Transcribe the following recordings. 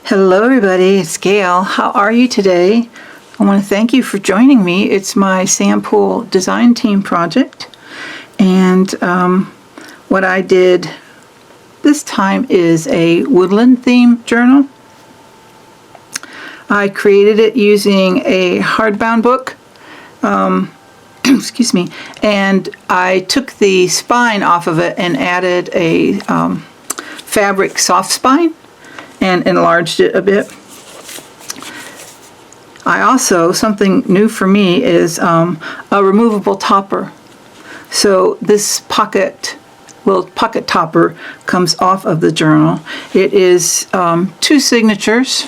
Hello everybody, it's Gail. How are you today? I want to thank you for joining me. It's my Sam Poole Design Team project, and what I did this time is a woodland theme journal. I created it using a hardbound book, excuse me, and I took the spine off of it and added a fabric soft spine and enlarged it a bit. I also, something new for me is a removable topper. So this little pocket topper comes off of the journal. It is 2 signatures,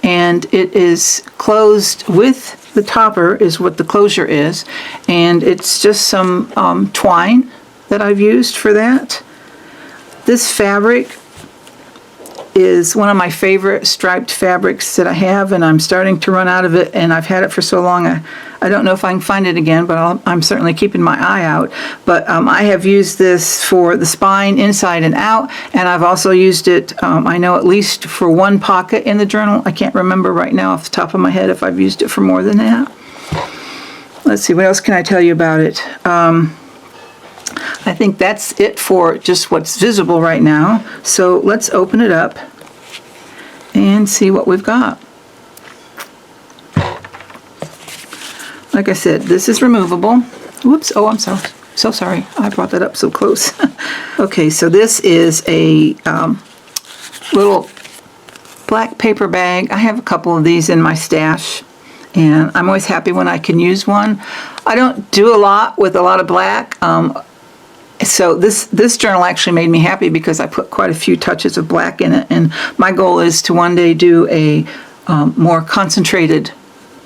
and it is closed with the topper is what the closure is, and it's just some twine that I've used for that. This fabric is one of my favorite striped fabrics that I have, and I'm starting to run out of it, and I've had it for so long I don't know if I can find it again, but I'm certainly keeping my eye out. But I have used this for the spine inside and out, and I've also used it, I know at least for one pocket in the journal. I can't remember right now off the top of my head if I've used it for more than that. Let's see, what else can I tell you about it? I think that's it for just what's visible right now. So let's open it up and see what we've got. Like I said, this is removable. Whoops, oh, I'm so sorry. I brought that up so close. Okay, so this is a little black paper bag. I have a couple of these in my stash, and I'm always happy when I can use one. I don't do a lot with a lot of black. So this journal actually made me happy because I put quite a few touches of black in it, and my goal is to one day do a more concentrated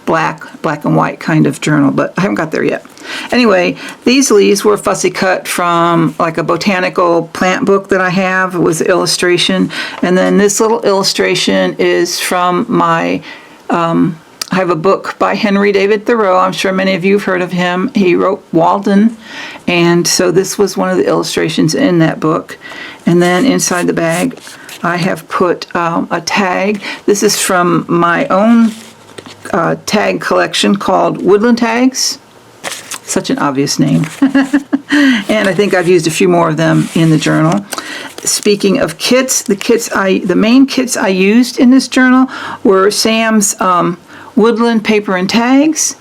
black and white kind of journal, but I haven't got there yet. Anyway, these leaves were fussy cut from like a botanical plant book that I have. It was an illustration, and then this little illustration is from my I have a book by Henry David Thoreau. I'm sure many of you have heard of him. He wrote Walden, and so this was one of the illustrations in that book. And then inside the bag, I have put a tag. This is from my own tag collection called Woodland Tags. Such an obvious name. And I think I've used a few more of them in the journal. Speaking of kits, the main kits I used in this journal were Sam's Woodland Paper and Tags,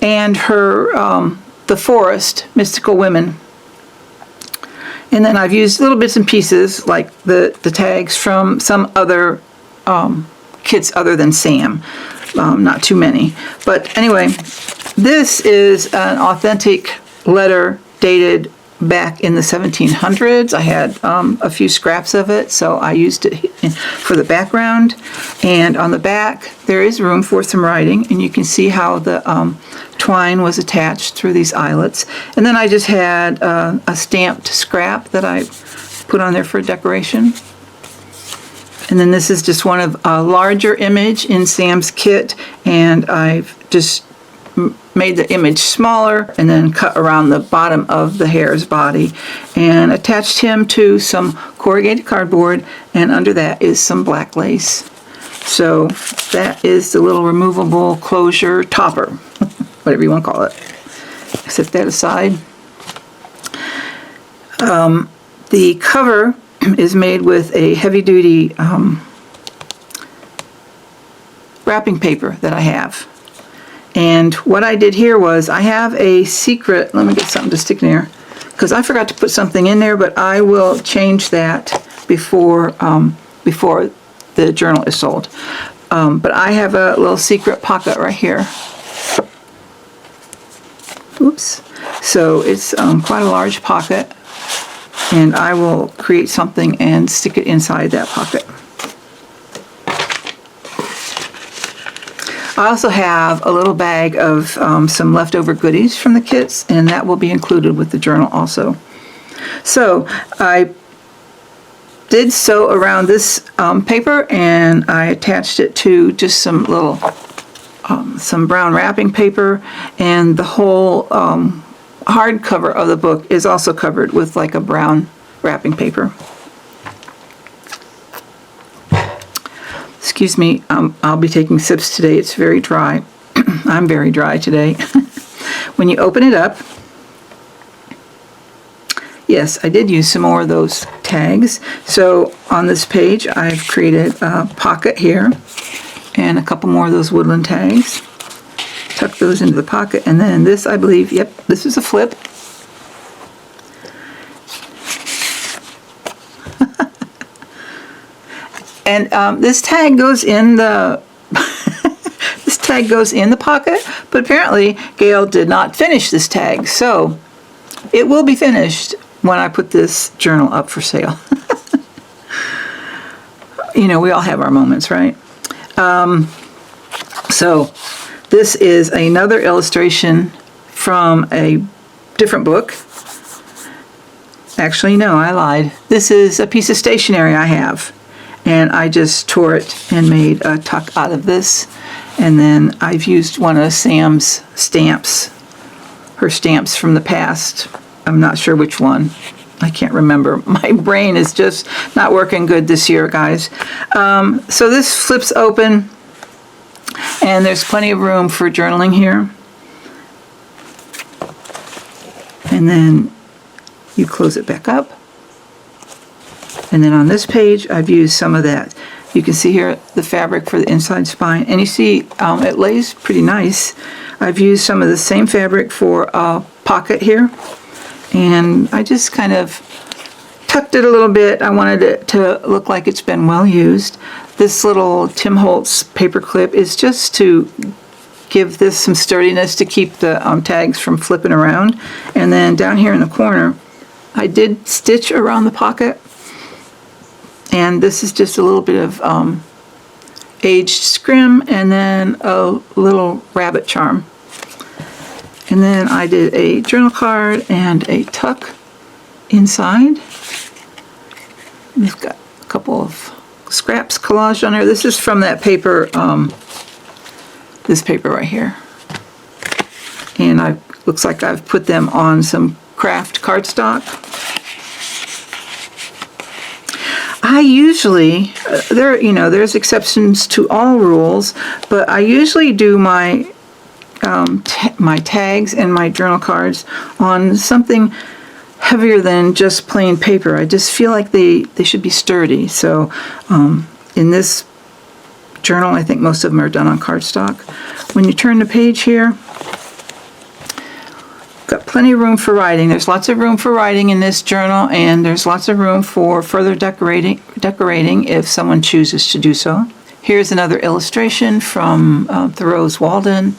and her The Forest Mystical Women. And then I've used little bits and pieces like the tags from some other kits other than Sam. Not too many. But anyway, this is an authentic letter dated back in the 1700s. I had a few scraps of it, so I used it for the background. And on the back, there is room for some writing, and you can see how the twine was attached through these eyelets. And then I just had a stamped scrap that I put on there for decoration. And then this is just one of a larger image in Sam's kit, and I've just made the image smaller and then cut around the bottom of the hare's body and attached him to some corrugated cardboard, and under that is some black lace. So that is the little removable closure topper, whatever you want to call it. Set that aside. The cover is made with a heavy-duty wrapping paper that I have. And what I did here was I have a secret, let me get something to stick in there, because I forgot to put something in there, but I will change that before the journal is sold. But I have a little secret pocket right here. Oops. So it's quite a large pocket, and I will create something and stick it inside that pocket. I also have a little bag of some leftover goodies from the kits, and that will be included with the journal also. So I did sew around this paper, and I attached it to just some little some brown wrapping paper, and the whole hardcover of the book is also covered with like a brown wrapping paper. Excuse me, I'll be taking sips today. It's very dry. I'm very dry today. When you open it up, yes, I did use some more of those tags. So on this page, I've created a pocket here and a couple more of those woodland tags. Tuck those into the pocket, and then this, I believe, yep, this is a flip. And this tag goes in the this tag goes in the pocket, but apparently Gail did not finish this tag, so it will be finished when I put this journal up for sale. You know, we all have our moments, right? So this is another illustration from a different book. Actually, no, I lied. This is a piece of stationery I have, and I just tore it and made a tuck out of this. And then I've used one of Sam's stamps, her stamps from the past. I'm not sure which one. I can't remember. My brain is just not working good this year, guys. So this flips open, and there's plenty of room for journaling here. And then you close it back up. And then on this page, I've used some of that. You can see here the fabric for the inside spine. And you see it lays pretty nice. I've used some of the same fabric for a pocket here. And I just kind of tucked it a little bit. I wanted it to look like it's been well used. This little Tim Holtz paper clip is just to give this some sturdiness to keep the tags from flipping around. And then down here in the corner, I did stitch around the pocket. And this is just a little bit of aged scrim and then a little rabbit charm. And then I did a journal card and a tuck inside. We've got a couple of scraps collaged on here. This is from that paper, this paper right here. And looks like I've put them on some craft cardstock. I usually, there's exceptions to all rules, but I usually do my my tags and my journal cards on something heavier than just plain paper. I just feel like they should be sturdy. So in this journal, I think most of them are done on cardstock. When you turn the page here, got plenty of room for writing. There's lots of room for writing in this journal, and there's lots of room for further decorating if someone chooses to do so. Here's another illustration from Thoreau's Walden,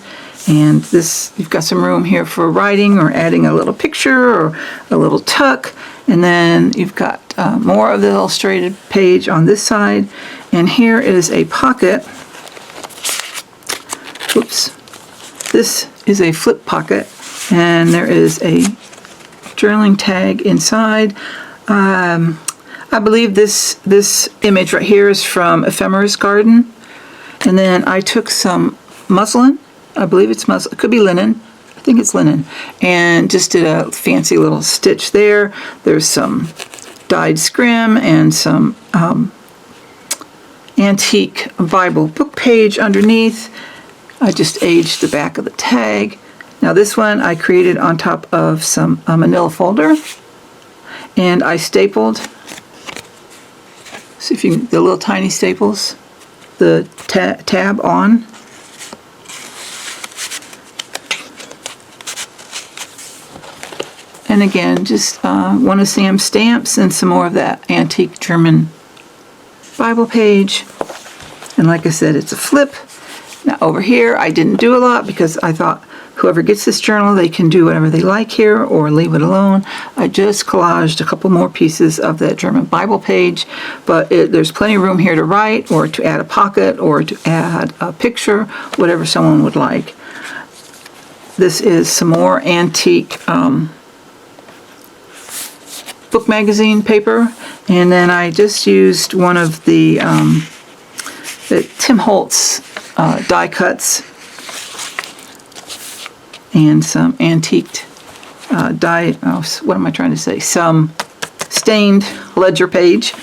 and this, you've got some room here for writing or adding a little picture or a little tuck, and then you've got more of the illustrated page on this side, and here is a pocket. Whoops. This is a flip pocket. And there is a journaling tag inside. I believe this image right here is from Ephemera's Garden. And then I took some muslin. I believe it's muslin. It could be linen. I think it's linen. And just did a fancy little stitch there. There's some dyed scrim and some antique Bible book page underneath. I just aged the back of the tag. Now this one I created on top of some manila folder, and I stapled, see if you can, the little tiny staples, the tab on. And again, just one of Sam's stamps and some more of that antique German Bible page. And like I said, it's a flip. Now over here, I didn't do a lot because I thought whoever gets this journal, they can do whatever they like here or leave it alone. I just collaged a couple more pieces of that German Bible page, but there's plenty of room here to write or to add a pocket or to add a picture, whatever someone would like. This is some more antique book magazine paper, and then I just used one of the Tim Holtz die cuts and some antiqued what am I trying to say? Some stained ledger page.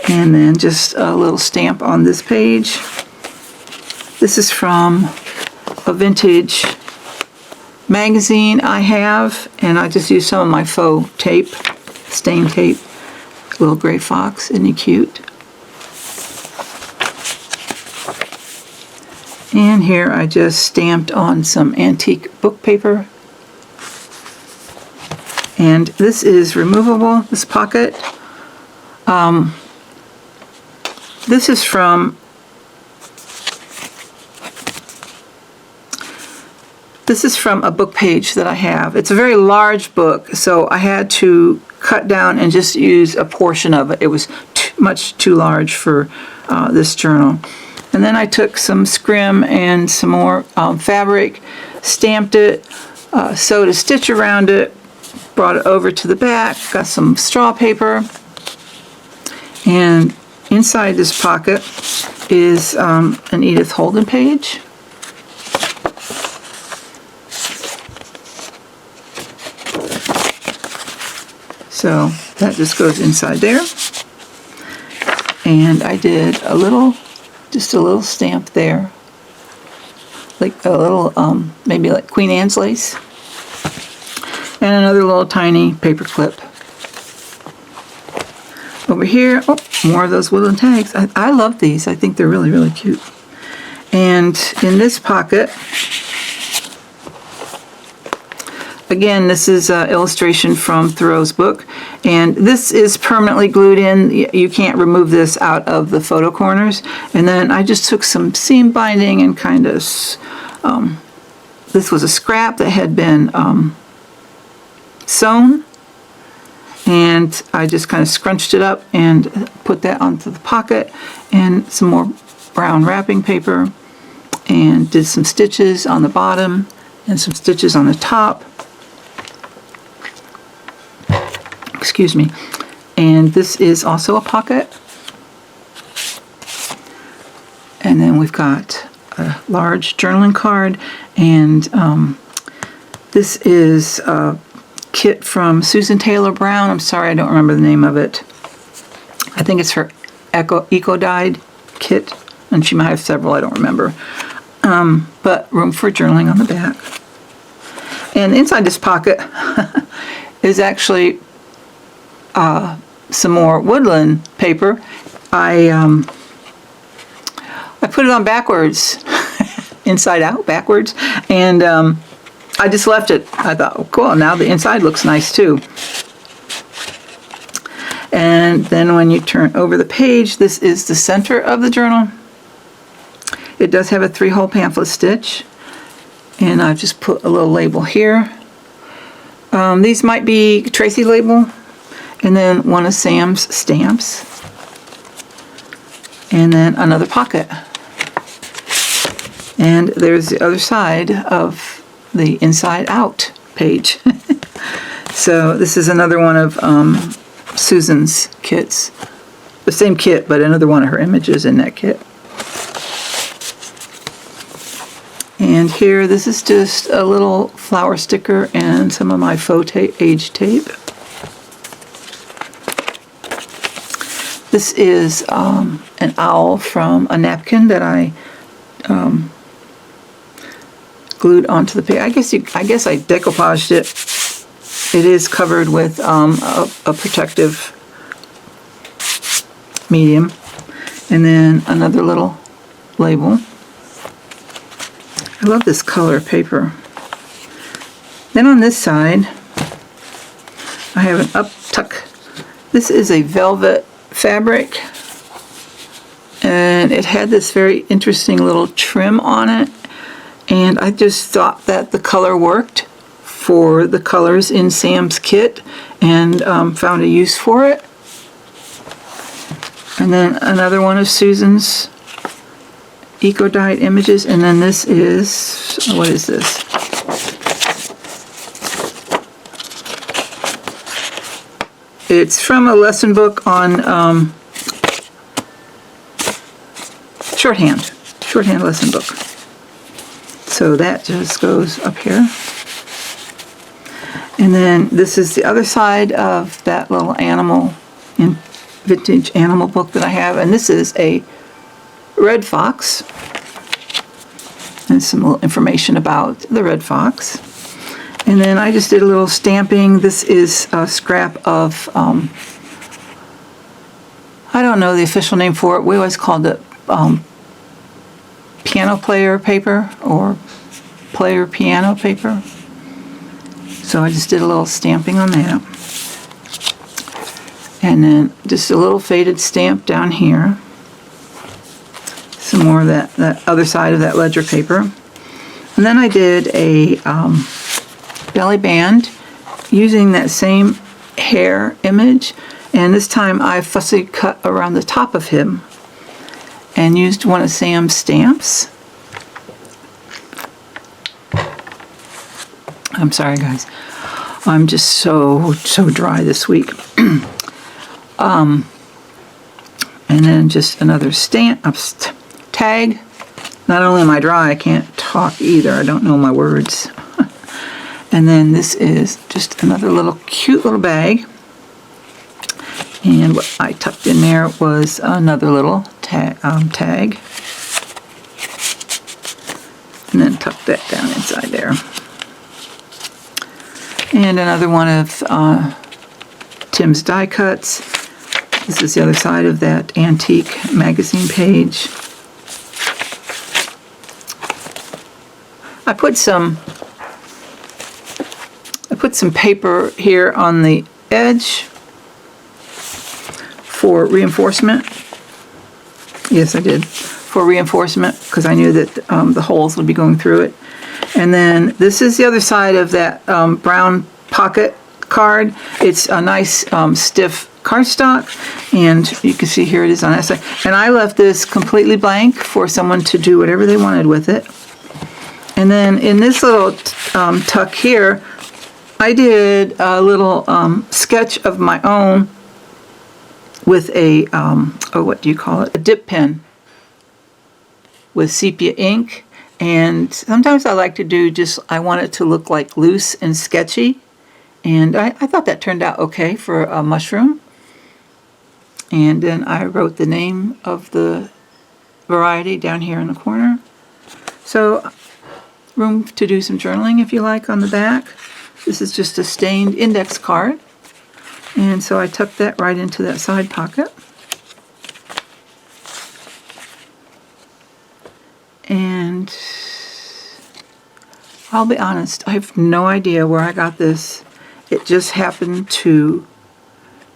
And then just a little stamp on this page. This is from a vintage magazine I have, and I just used some of my faux tape, stain tape. Little gray fox, isn't he cute? And here I just stamped on some antique book paper. And this is removable, this pocket. This is from a book page that I have. It's a very large book, so I had to cut down and just use a portion of it. It was much too large for this journal. And then I took some scrim and some more fabric, stamped it, sewed a stitch around it, brought it over to the back, got some straw paper, and inside this pocket is an Edith Holden page. So that just goes inside there. And I did just a little stamp there. Like a little, maybe like Queen Anne's lace. And another little tiny paper clip. Over here, oh, more of those woodland tags. I love these. I think they're really, really cute. And in this pocket, again, this is an illustration from Thoreau's book. And this is permanently glued in. You can't remove this out of the photo corners. And then I just took some seam binding and kind of, this was a scrap that had been sewn. And I just kind of scrunched it up and put that onto the pocket, and some more brown wrapping paper, and did some stitches on the bottom and some stitches on the top. Excuse me. And this is also a pocket. And then we've got a large journaling card, and this is kit from Susan Taylor Brown. I'm sorry, I don't remember the name of it. I think it's her Eco Dyed kit, and she might have several, I don't remember. But room for journaling on the back. And inside this pocket is actually some more woodland paper. I put it on backwards, inside out, backwards, and I just left it. I thought, oh, cool, now the inside looks nice too. And then when you turn over the page, this is the center of the journal. It does have a 3-hole pamphlet stitch, and I've just put a little label here. These might be Tracy label, and then one of Sam's stamps, and then another pocket. And there's the other side of the inside out page. So this is another one of Susan's kits. The same kit, but another one of her images in that kit. And here, this is just a little flower sticker and some of my faux age tape. This is an owl from a napkin that I glued onto the page. I guess I decoupaged it. It is covered with a protective medium, and then another little label. I love this color paper. Then on this side, I have an uptuck. This is a velvet fabric, and it had this very interesting little trim on it. And I just thought that the color worked for the colors in Sam's kit, and found a use for it. And then another one of Susan's eco-dyed images. And then this is, what is this? It's from a lesson book on shorthand lesson book. So that just goes up here. And then this is the other side of that little animal in vintage animal book that I have, and this is a red fox, and some little information about the red fox. And then I just did a little stamping. This is a scrap of, I don't know the official name for it. We always called it piano player paper, or player piano paper. So I just did a little stamping on that. And then just a little faded stamp down here. Some more of that other side of that ledger paper. And then I did a belly band using that same hair image. And this time I fussy cut around the top of him and used one of Sam's stamps. I'm sorry, guys. I'm just so dry this week. And then just another tag. Not only am I dry, I can't talk either. I don't know my words. And then this is just another little cute little bag. And what I tucked in there was another little tag. And then tuck that down inside there. And another one of Tim's die cuts. This is the other side of that antique magazine page. I put some paper here on the edge for reinforcement. Yes, I did. For reinforcement, because I knew that the holes would be going through it. And then this is the other side of that brown pocket card. It's a nice stiff cardstock, and you can see here it is on that side. And I left this completely blank for someone to do whatever they wanted with it. And then in this little tuck here, I did a little sketch of my own with a, what do you call it? A dip pen with sepia ink. And sometimes I like to do just, I want it to look like loose and sketchy. And I thought that turned out okay for a mushroom. And then I wrote the name of the variety down here in the corner. So, room to do some journaling if you like on the back. This is just a stained index card. And so I tucked that right into that side pocket. And I'll be honest, I have no idea where I got this. It just happened to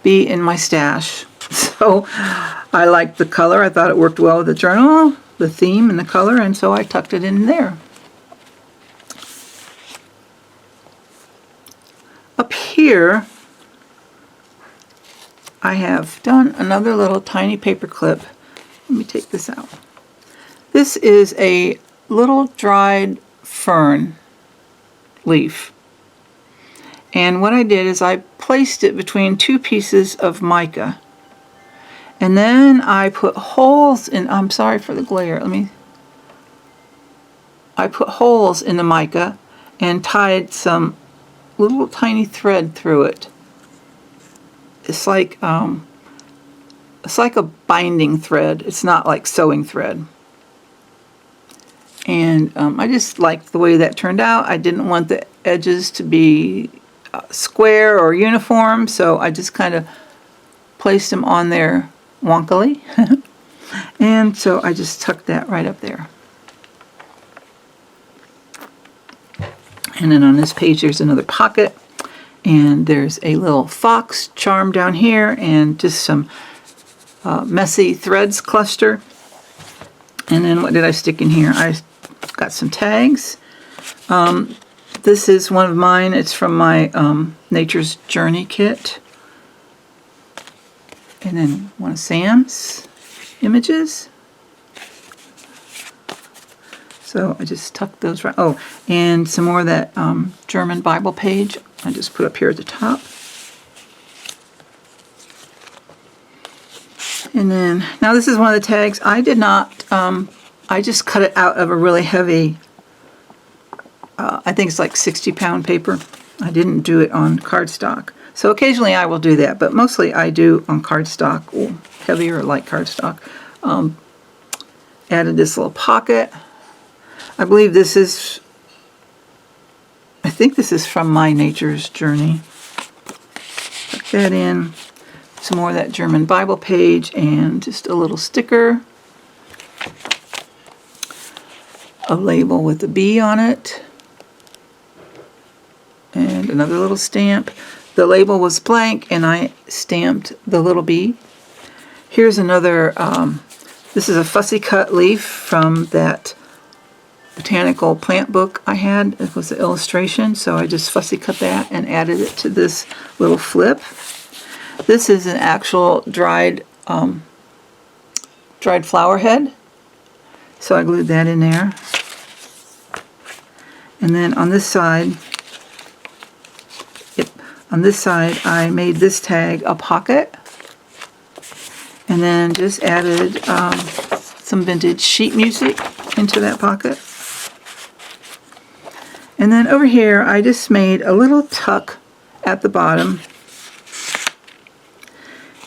be in my stash. So I liked the color. I thought it worked well with the journal, the theme and the color, and so I tucked it in there. Up here, I have done another little tiny paper clip. Let me take this out. This is a little dried fern leaf. And what I did is I placed it between two pieces of mica. And then I put holes in, I'm sorry for the glare, I put holes in the mica and tied some little tiny thread through it. It's like a binding thread. It's not like sewing thread. And I just liked the way that turned out. I didn't want the edges to be square or uniform, so I just kind of placed them on there wonkily. And so I just tucked that right up there. And then on this page there's another pocket, and there's a little fox charm down here, and just some messy threads cluster. And then what did I stick in here? I got some tags. This is one of mine. It's from my Nature's Journey kit. And then one of Sam's images. So I just tucked those right. Oh, and some more of that German Bible page. I just put up here at the top. And then, now this is one of the tags. I did not, I just cut it out of a really heavy, I think it's like 60-pound paper. I didn't do it on cardstock. So occasionally I will do that, but mostly I do on cardstock, or heavy or light cardstock. Added this little pocket. I believe this is, I think this is from My Nature's Journey. Tuck that in. Some more of that German Bible page and just a little sticker. A label with a bee on it. And another little stamp. The label was blank and I stamped the little bee. Here's another, this is a fussy cut leaf from that Botanical plant book I had. It was an illustration, so I just fussy cut that and added it to this little flip. This is an actual dried flower head, so I glued that in there. And then on this side, I made this tag a pocket, and then just added some vintage sheet music into that pocket. And then over here, I just made a little tuck at the bottom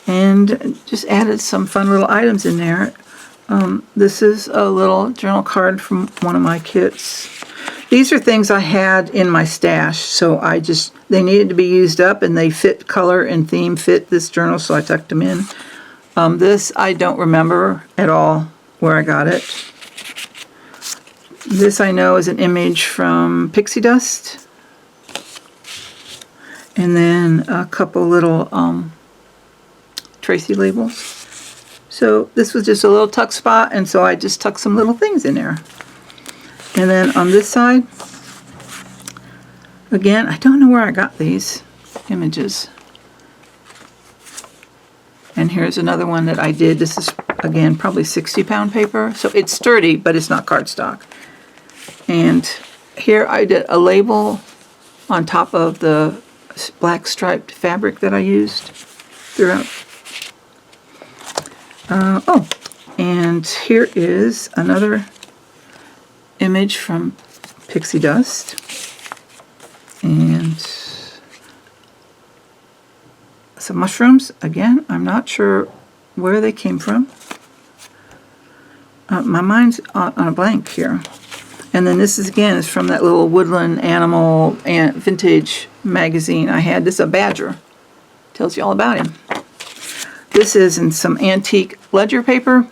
and just added some fun little items in there. This is a little journal card from one of my kits. These are things I had in my stash, so they needed to be used up, and they fit color and theme, fit this journal, so I tucked them in. This I don't remember at all where I got it. This I know is an image from Pixie Dust. And then a couple little Tracy labels. So this was just a little tuck spot, and so I just tucked some little things in there. And then on this side, again, I don't know where I got these images. And here's another one that I did. This is, again, probably 60-pound paper. So it's sturdy, but it's not cardstock. And here I did a label on top of the black striped fabric that I used throughout. Oh, and here is another image from Pixie Dust. And some mushrooms. Again, I'm not sure where they came from. My mind's on a blank here. And then this is, again, is from that little Woodland Animal and Vintage magazine I had. This is a badger. Tells you all about him. This is in some antique ledger paper,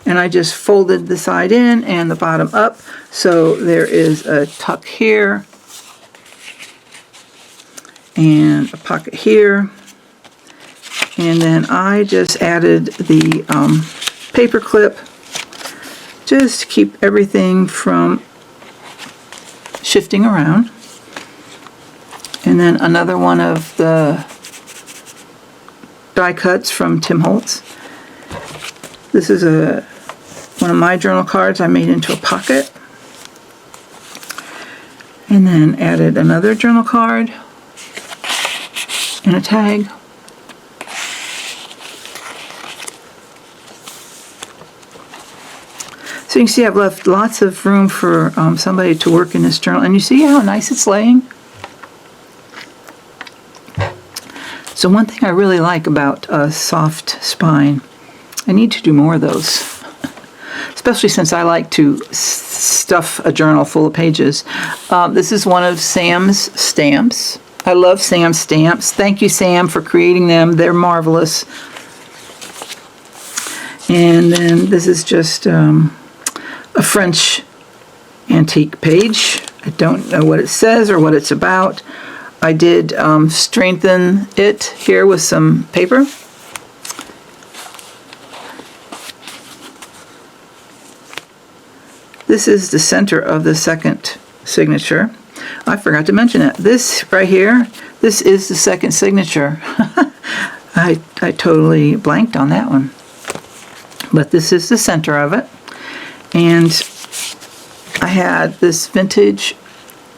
and I just folded the side in and the bottom up. So there is a tuck here and a pocket here. And then I just added the paper clip just to keep everything from shifting around. And then another one of the die cuts from Tim Holtz. This is one of my journal cards I made into a pocket. And then added another journal card and a tag. So you can see I've left lots of room for somebody to work in this journal. And you see how nice it's laying? So one thing I really like about a soft spine, I need to do more of those, especially since I like to stuff a journal full of pages. This is one of Sam's stamps. I love Sam's stamps. Thank you, Sam, for creating them. They're marvelous. And then this is just a French antique page. I don't know what it says or what it's about. I did strengthen it here with some paper. This is the center of the second signature. I forgot to mention it. This right here, this is the second signature. I totally blanked on that one. But this is the center of it. And I had this vintage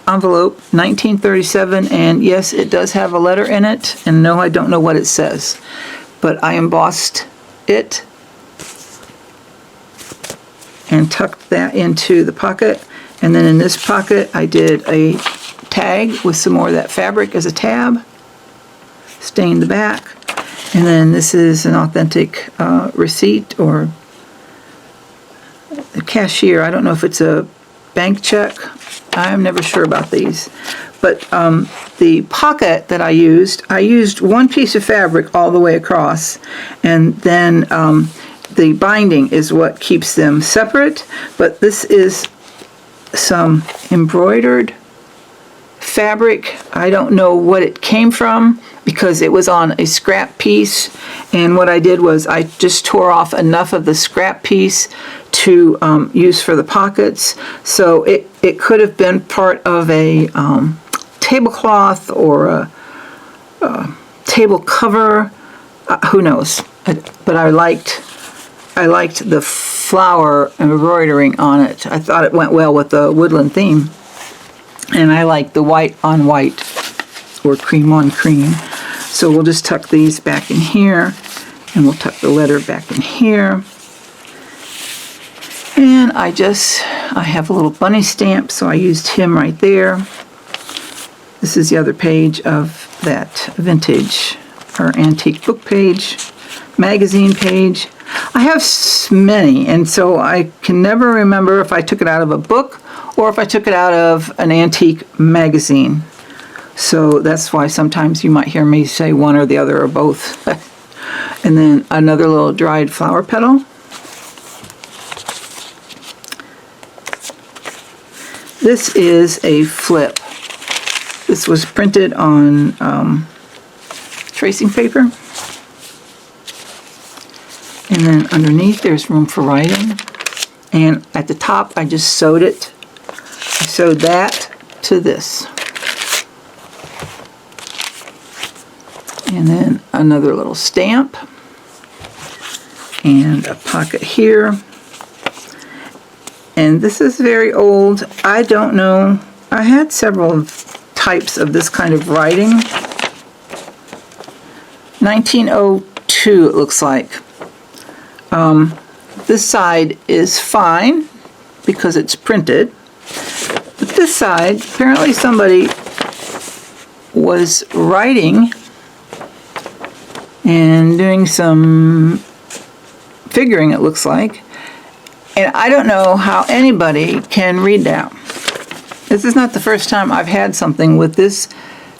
envelope, 1937, and yes, it does have a letter in it, and no, I don't know what it says, but I embossed it and tucked that into the pocket. And then in this pocket I did a tag with some more of that fabric as a tab, stain the back. And then this is an authentic receipt or a cashier. I don't know if it's a bank check. I'm never sure about these. But the pocket that I used one piece of fabric all the way across, and then the binding is what keeps them separate. But this is some embroidered fabric. I don't know what it came from because it was on a scrap piece, and what I did was I just tore off enough of the scrap piece to use for the pockets. So it could have been part of a tablecloth or a table cover, who knows. But I liked the flower embroidering on it. I thought it went well with the woodland theme. And I like the white on white or cream on cream. So we'll just tuck these back in here, and we'll tuck the letter back in here. And I have a little bunny stamp, so I used him right there. This is the other page of that vintage or antique book page, magazine page. I have many, and so I can never remember if I took it out of a book or if I took it out of an antique magazine. So that's why sometimes you might hear me say one or the other or both. And then another little dried flower petal. This is a flip. This was printed on tracing paper. And then underneath there's room for writing. And at the top I just sewed it. I sewed that to this. And then another little stamp. And a pocket here. And this is very old. I don't know. I had several types of this kind of writing. 1902 it looks like. This side is fine because it's printed. But this side, apparently somebody was writing and doing some figuring, it looks like. And I don't know how anybody can read that. This is not the first time I've had something with this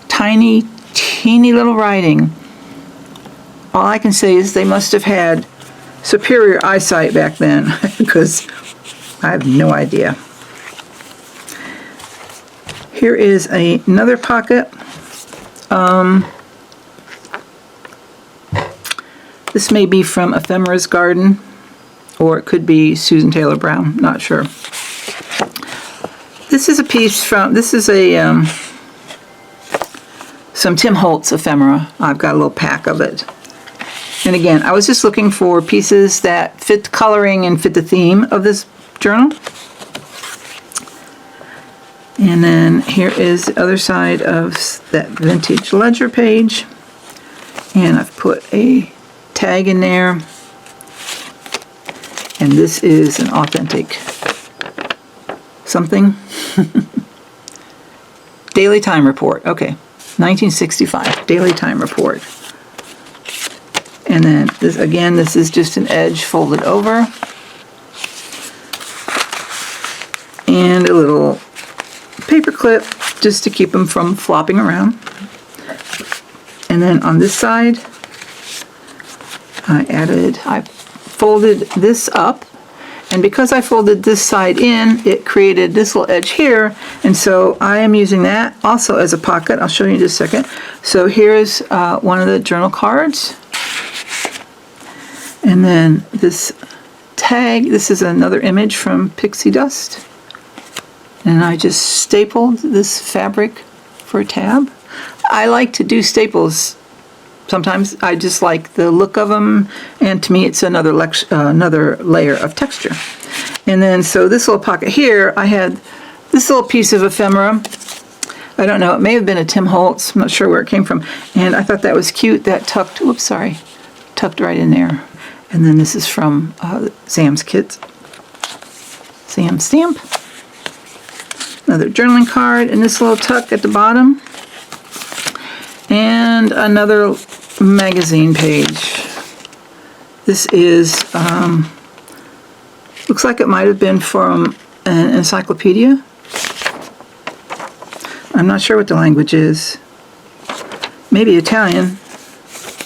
tiny, teeny little writing. All I can say is they must have had superior eyesight back then, because I have no idea. Here is another pocket. This may be from Ephemera's Garden, or it could be Susan Taylor Brown, not sure. This is a piece from, this is a some Tim Holtz ephemera. I've got a little pack of it. And again, I was just looking for pieces that fit the coloring and fit the theme of this journal. And then here is the other side of that vintage ledger page. And I've put a tag in there. And this is an authentic something. Daily Time Report. Okay, 1965 Daily Time Report. And then this, again, this is just an edge folded over. And a little paper clip just to keep them from flopping around. And then on this side, I folded this up. And because I folded this side in, it created this little edge here. And so I am using that also as a pocket. I'll show you in just a second. So here's one of the journal cards. And then this tag, this is another image from Pixie Dust. And I just stapled this fabric for a tab. I like to do staples. Sometimes I just like the look of them, and to me it's another layer of texture. And then so this little pocket here, I had this little piece of ephemera. I don't know, it may have been a Tim Holtz, I'm not sure where it came from. And I thought that was cute, that tucked right in there. And then this is from Sam's Kids. Sam stamp. Another journaling card, and this little tuck at the bottom. And And another magazine page. This is, looks like it might have been from an encyclopedia. I'm not sure what the language is. Maybe Italian.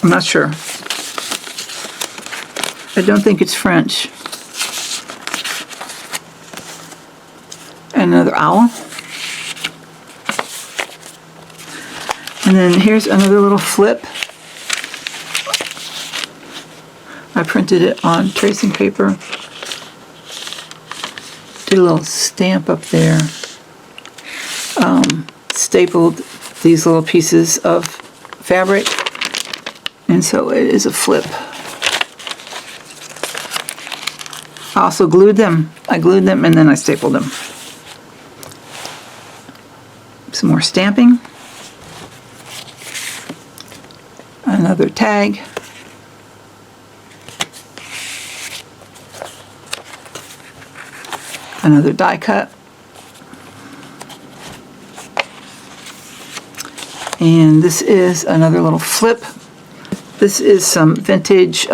I'm not sure. I don't think it's French. And another owl. And then here's another little flip. I printed it on tracing paper. Did a little stamp up there. Stapled these little pieces of fabric. And so it is a flip. I also glued them. I glued them and then I stapled them. Some more stamping. Another tag. Another die cut. And this is another little flip. This is some vintage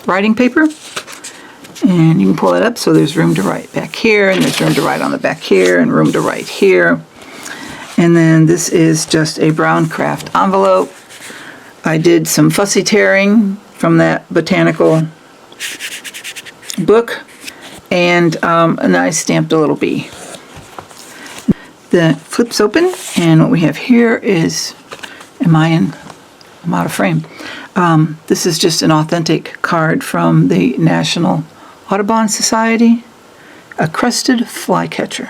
writing paper. And you can pull it up so there's room to write back here, and there's room to write on the back here, and room to write here. And then this is just a brown craft envelope. I did some fussy tearing from that Botanical book, and I stamped a little bee. The flips open, and what we have here is, I'm out of frame. This is just an authentic card from the National Audubon Society, a crested flycatcher.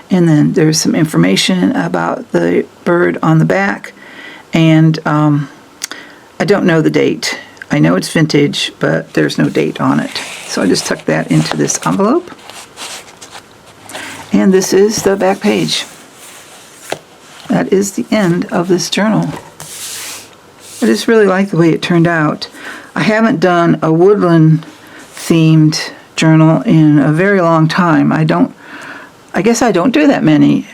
And then there's some information about the bird on the back, and I don't know the date. I know it's vintage, but there's no date on it. So I just tucked that into this envelope. And this is the back page. That is the end of this journal. I just really like the way it turned out. I haven't done a woodland themed journal in a very long time. I guess I don't do that many.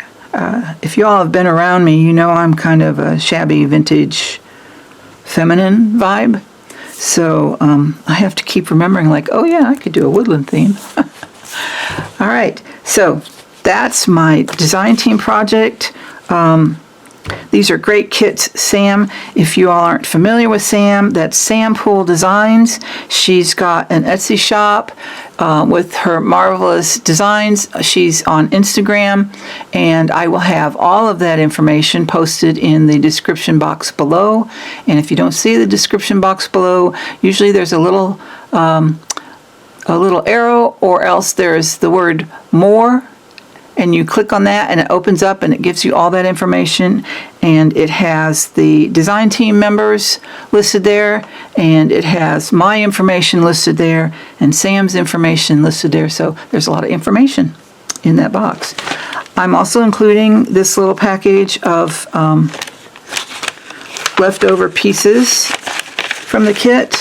If you all have been around me, you know I'm kind of a shabby, vintage, feminine vibe. So I have to keep remembering, like, oh yeah, I could do a woodland theme. All right, so that's my design team project. These are great kits. Sam, if you all aren't familiar with Sam, that's Sam Poole Designs. She's got an Etsy shop with her marvelous designs. She's on Instagram, and I will have all of that information posted in the description box below. And if you don't see the description box below, usually there's a little arrow, or else there's the word more. And you click on that and it opens up and it gives you all that information, and it has the design team members listed there, and it has my information listed there, and Sam's information listed there. So there's a lot of information in that box. I'm also including this little package of leftover pieces from the kit,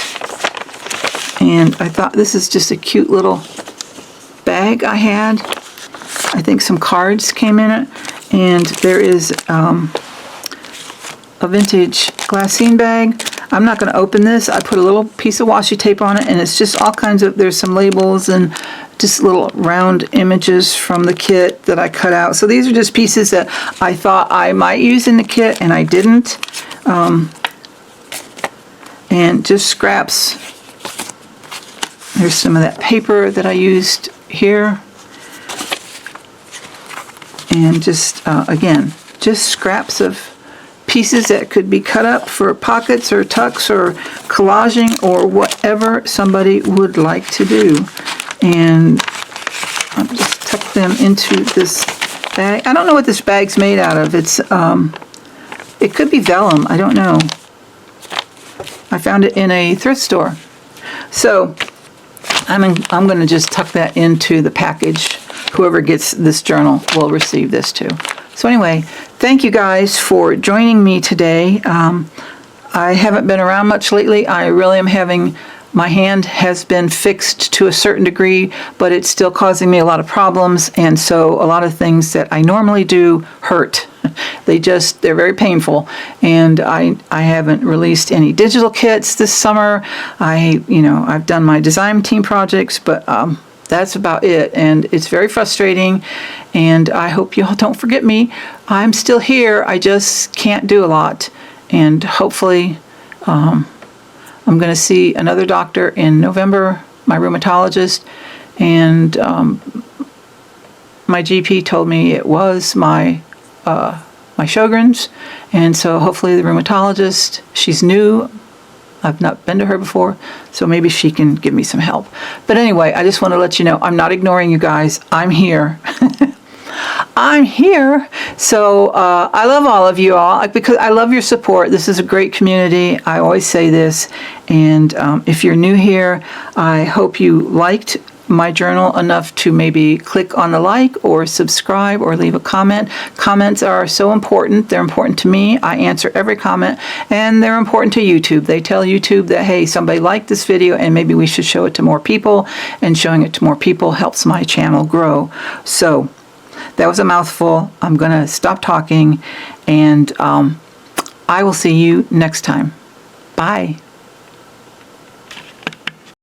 and I thought this is just a cute little bag I had. I think some cards came in it, and there is a vintage glassine bag. I'm not going to open this. I put a little piece of washi tape on it, and it's just all kinds of, there's some labels and just little round images from the kit that I cut out. So these are just pieces that I thought I might use in the kit, and I didn't. And just scraps. There's some of that paper that I used here. And just, again, just scraps of pieces that could be cut up for pockets or tucks or collaging or whatever somebody would like to do. And I'll just tuck them into this bag. I don't know what this bag's made out of. It's, it could be vellum. I don't know. I found it in a thrift store. So I'm going to just tuck that into the package. Whoever gets this journal will receive this too. So anyway, thank you guys for joining me today. I haven't been around much lately. I really am having My hand has been fixed to a certain degree, but it's still causing me a lot of problems, and so a lot of things that I normally do hurt. They're very painful, and I haven't released any digital kits this summer. I've done my design team projects, but that's about it, and it's very frustrating, and I hope you all don't forget me. I'm still here. I just can't do a lot, and hopefully I'm going to see another doctor in November, my rheumatologist, and my GP told me it was my Sjogren's, and so hopefully the rheumatologist, she's new, I've not been to her before, so maybe she can give me some help. But anyway, I just want to let you know, I'm not ignoring you guys. I'm here. I'm here. So I love all of you all because I love your support. This is a great community. I always say this. And if you're new here, I hope you liked my journal enough to maybe click on the like or subscribe or leave a comment. Comments are so important. They're important to me. I answer every comment, and they're important to YouTube. They tell YouTube that, hey, somebody liked this video and maybe we should show it to more people, and showing it to more people helps my channel grow. So that was a mouthful. I'm going to stop talking, and I will see you next time. Bye.